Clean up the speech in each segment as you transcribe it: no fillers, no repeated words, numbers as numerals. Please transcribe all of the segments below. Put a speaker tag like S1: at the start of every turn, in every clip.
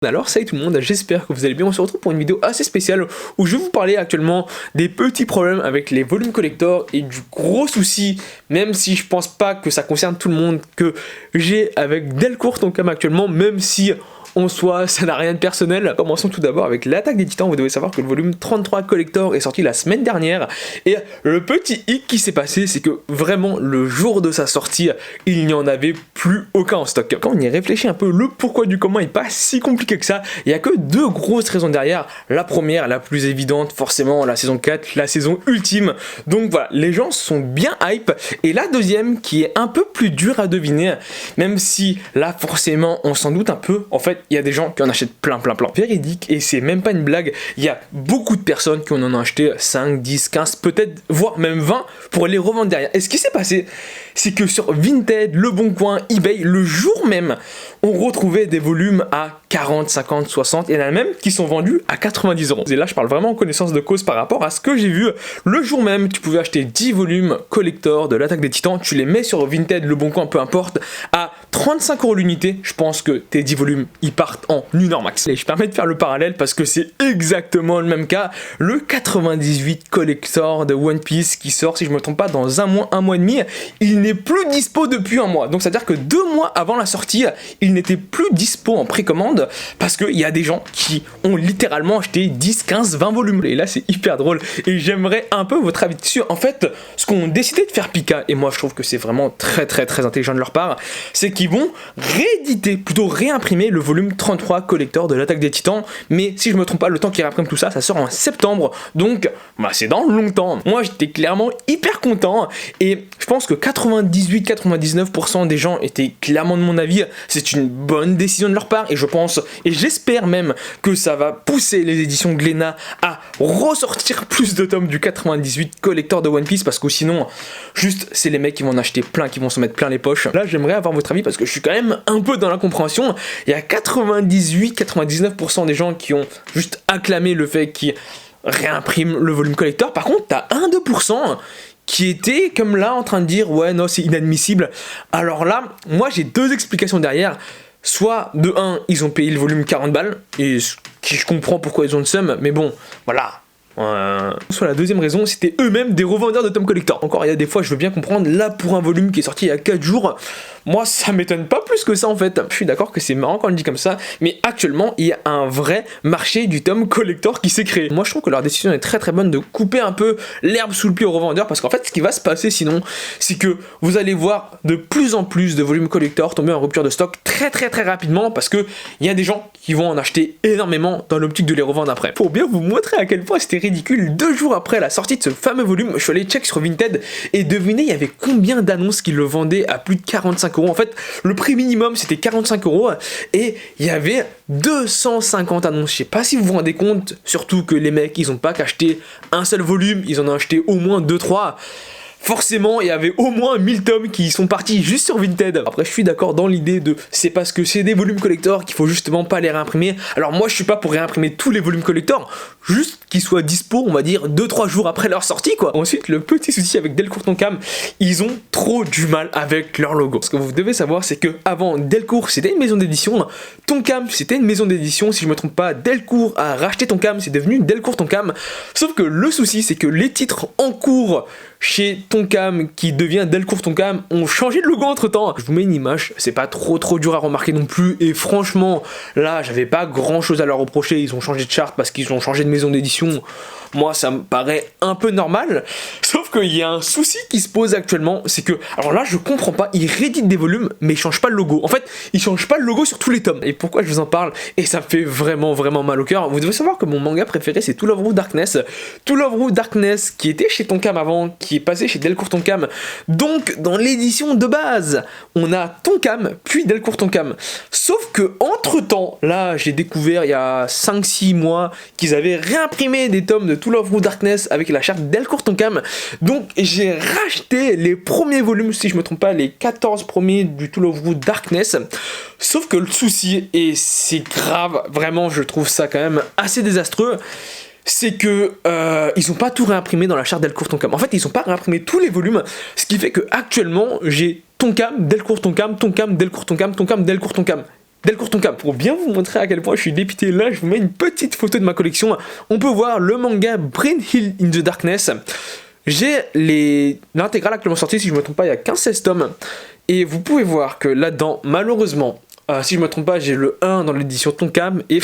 S1: Alors salut tout le monde, j'espère que vous allez bien. On se retrouve pour une vidéo assez spéciale où je vais vous parler actuellement des petits problèmes avec les volumes collector et du gros souci, même si je pense pas que ça concerne tout le monde, que j'ai avec Delcourt Tonkam actuellement, même si en soi ça n'a rien de personnel. Commençons tout d'abord avec l'attaque des titans. Vous devez savoir que le volume 33 collector est sorti la semaine dernière et le petit hic qui s'est passé, c'est que vraiment le jour de sa sortie il n'y en avait plus aucun en stock. Quand on y réfléchit un peu, le pourquoi du comment est pas si compliqué que ça. Il y a que deux grosses raisons derrière. La première, la plus évidente, forcément la saison 4, la saison ultime, donc voilà, les gens sont bien hype. Et la deuxième qui est un peu plus dure à deviner, même si là forcément on s'en doute un peu, en fait il y a des gens qui en achètent plein. Véridique, et c'est même pas une blague, il y a beaucoup de personnes qui en ont acheté 5, 10, 15, peut-être, voire même 20 pour les revendre derrière. Et ce qui s'est passé, c'est que sur Vinted, Le Bon Coin, eBay, le jour même, on retrouvait des volumes à 40, 50, 60, et il y en a même qui sont vendus à 90 €. Et là, je parle vraiment en connaissance de cause par rapport à ce que j'ai vu. Le jour même, tu pouvais acheter 10 volumes collector de l'attaque des titans, tu les mets sur Vinted, Le Bon Coin, peu importe, à 35 € l'unité. Je pense que tes 10 volumes, ils partent en 1 heure max. Et je permets de faire le parallèle parce que c'est exactement le même cas. Le 98 collector de One Piece qui sort, si je me trompe pas, dans un mois et demi, il n'est plus dispo depuis un mois. Donc, c'est-à-dire que 2 mois avant la sortie, il n'était plus dispo en précommande parce qu'il y a des gens qui ont littéralement acheté 10, 15, 20 volumes. Et là, c'est hyper drôle et j'aimerais un peu votre avis dessus. En fait, ce qu'ont décidé de faire Pika, et moi je trouve que c'est vraiment très intelligent de leur part, c'est qu'ils vont rééditer, plutôt réimprimer le volume 33 collector de l'attaque des titans. Mais si je me trompe pas, le temps qu'ils réimpriment tout ça, ça sort en septembre. Donc, bah, c'est dans longtemps. Moi, j'étais clairement hyper content et je pense que 98-99% des gens étaient clairement de mon avis. C'est une bonne décision de leur part et je pense et j'espère même que ça va pousser les éditions Glénat à ressortir plus de tomes du 98 collector de One Piece, parce que sinon juste c'est les mecs qui vont en acheter plein, qui vont se mettre plein les poches. Là j'aimerais avoir votre avis parce que je suis quand même un peu dans la compréhension. Il y a 98-99% des gens qui ont juste acclamé le fait qu'ils réimpriment le volume collector. Par contre t'as 1-2% qui était comme là en train de dire ouais non c'est inadmissible. Alors là moi j'ai deux explications derrière. Soit de 1 ils ont payé le volume 40 balles et je comprends pourquoi ils ont le seum, mais bon voilà. Soit la deuxième raison, c'était eux-mêmes des revendeurs de tomes collector. Encore il y a des fois je veux bien comprendre, là pour un volume qui est sorti il y a 4 jours, moi ça m'étonne pas plus que ça en fait. Je suis d'accord que c'est marrant quand on le dit comme ça, mais actuellement il y a un vrai marché du tome collector qui s'est créé. Moi je trouve que leur décision est très bonne de couper un peu l'herbe sous le pied aux revendeurs, parce qu'en fait ce qui va se passer sinon, c'est que vous allez voir de plus en plus de volumes collector tomber en rupture de stock très rapidement, parce que il y a des gens qui vont en acheter énormément dans l'optique de les revendre après. Pour bien vous montrer à quel point c'était ridicule, 2 jours après la sortie de ce fameux volume, je suis allé check sur Vinted et devinez il y avait combien d'annonces qui le vendaient à plus de 45 €. En fait le prix minimum c'était 45 € et il y avait 250 annonces. Je sais pas si vous vous rendez compte, surtout que les mecs ils ont pas qu'acheté un seul volume, ils en ont acheté au moins 2-3. Forcément, il y avait au moins 1000 tomes qui sont partis juste sur Vinted. Après, je suis d'accord dans l'idée de c'est parce que c'est des volumes collector qu'il faut justement pas les réimprimer. Alors moi, je suis pas pour réimprimer tous les volumes collector, juste qu'ils soient dispo, on va dire 2-3 jours après leur sortie, quoi. Ensuite, le petit souci avec Delcourt Tonkam, ils ont trop du mal avec leur logo. Ce que vous devez savoir, c'est que avant Delcourt, c'était une maison d'édition, Tonkam, c'était une maison d'édition, si je me trompe pas, Delcourt a racheté Tonkam, c'est devenu Delcourt Tonkam. Sauf que le souci, c'est que les titres en cours chez Tonkam, qui devient Delcourt Tonkam, ont changé de logo entre temps. Je vous mets une image, c'est pas trop dur à remarquer non plus, et franchement là j'avais pas grand chose à leur reprocher. Ils ont changé de charte parce qu'ils ont changé de maison d'édition, moi ça me paraît un peu normal. Sauf qu'il y a un souci qui se pose actuellement, c'est que, alors là je comprends pas, ils rééditent des volumes mais ils changent pas le logo. En fait ils changent pas le logo sur tous les tomes. Et pourquoi je vous en parle, et ça me fait vraiment mal au cœur. Vous devez savoir que mon manga préféré c'est To Love Ru Darkness. To Love Ru Darkness qui était chez Tonkam avant, qui est passé chez Delcourt Tonkam. Donc dans l'édition de base on a Tonkam puis Delcourt Tonkam. Sauf que entre temps, là j'ai découvert il y a 5-6 mois qu'ils avaient réimprimé des tomes de To Love Ru Darkness avec la charte Delcourt Tonkam. Donc j'ai racheté les premiers volumes, si je me trompe pas, les 14 premiers du To Love Ru Darkness. Sauf que le souci, et c'est grave, vraiment je trouve ça quand même assez désastreux, c'est que ils ont pas tout réimprimé dans la charte Delcourt Tonkam. En fait, ils ont pas réimprimé tous les volumes, ce qui fait que actuellement j'ai Tonkam, Delcourt Tonkam, Tonkam, Delcourt Tonkam, Tonkam, Delcourt Tonkam. Delcourt Tonkam. Pour bien vous montrer à quel point je suis dépité, là je vous mets une petite photo de ma collection. On peut voir le manga Brynhild in the Darkness. J'ai l'intégrale actuellement sortie, si je ne me trompe pas, il y a 15-16 tomes. Et vous pouvez voir que là-dedans, malheureusement, si je ne me trompe pas, j'ai le 1 dans l'édition Tonkam et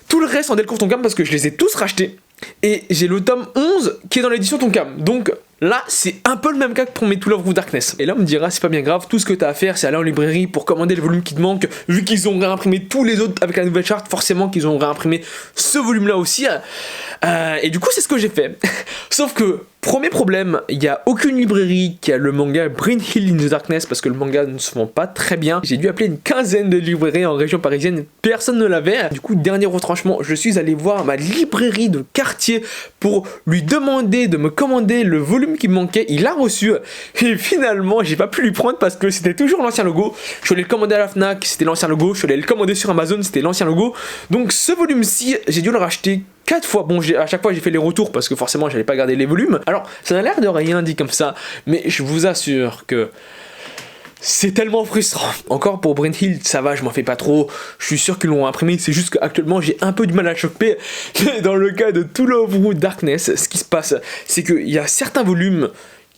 S1: tout le reste en Delcourt Tonkam parce que je les ai tous rachetés. Et j'ai le tome 11 qui est dans l'édition Tonkam. Donc là, c'est un peu le même cas que pour mes To Love Ru Darkness. Et là, on me dira, c'est pas bien grave, tout ce que t'as à faire, c'est aller en librairie pour commander le volume qui te manque. Vu qu'ils ont réimprimé tous les autres avec la nouvelle charte, forcément qu'ils ont réimprimé ce volume-là aussi. Et du coup, c'est ce que j'ai fait. Sauf que, premier problème, il n'y a aucune librairie qui a le manga Brynhild in the Darkness parce que le manga ne se vend pas très bien. J'ai dû appeler une quinzaine de librairies en région parisienne, personne ne l'avait. Du coup, dernier retranchement, je suis allé voir ma librairie de quartier pour lui demander de me commander le volume qui me manquait. Il a reçu et finalement, j'ai pas pu lui prendre parce que c'était toujours l'ancien logo. Je suis allé le commander à la Fnac, c'était l'ancien logo. Je suis allé le commander sur Amazon, c'était l'ancien logo. Donc ce volume-ci, j'ai dû le racheter 4 fois. Bon, à chaque fois j'ai fait les retours parce que forcément j'allais pas garder les volumes. Alors ça a l'air de rien dit comme ça, mais je vous assure que c'est tellement frustrant. Encore pour Brynhild, ça va, je m'en fais pas trop. Je suis sûr qu'ils l'ont imprimé, c'est juste qu'actuellement j'ai un peu du mal à choper. Mais dans le cas de To Love Ru Darkness, ce qui se passe, c'est qu'il y a certains volumes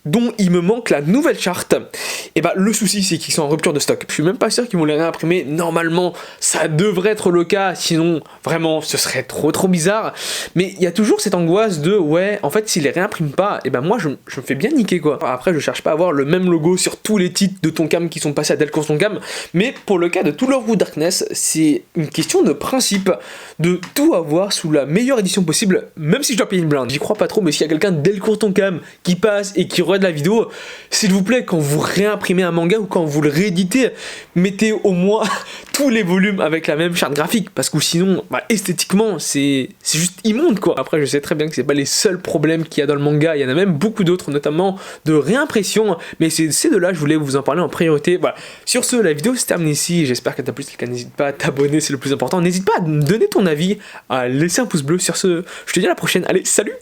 S1: dont il me manque la nouvelle charte, et bah le souci c'est qu'ils sont en rupture de stock. Je suis même pas sûr qu'ils vont les réimprimer, normalement ça devrait être le cas, sinon vraiment ce serait trop bizarre, mais il y a toujours cette angoisse de ouais, en fait s'ils les réimpriment pas, et bah moi je me fais bien niquer quoi. Après je cherche pas à avoir le même logo sur tous les titres de Tonkam qui sont passés à Delcourt Tonkam, mais pour le cas de To Love Ru Darkness, c'est une question de principe, de tout avoir sous la meilleure édition possible, même si je dois payer une blinde. J'y crois pas trop, mais s'il y a quelqu'un de Delcourt Tonkam qui passe et qui de la vidéo, s'il vous plaît, quand vous réimprimez un manga ou quand vous le rééditez, mettez au moins tous les volumes avec la même charte graphique, parce que sinon, bah, esthétiquement, c'est juste immonde quoi. Après, je sais très bien que c'est pas les seuls problèmes qu'il y a dans le manga, il y en a même beaucoup d'autres, notamment de réimpression, mais c'est de là je voulais vous en parler en priorité. Voilà. Sur ce, la vidéo se termine ici, j'espère qu'elle t'a plu, n'hésite pas à t'abonner, c'est le plus important, n'hésite pas à me donner ton avis, à laisser un pouce bleu. Sur ce, je te dis à la prochaine, allez, salut!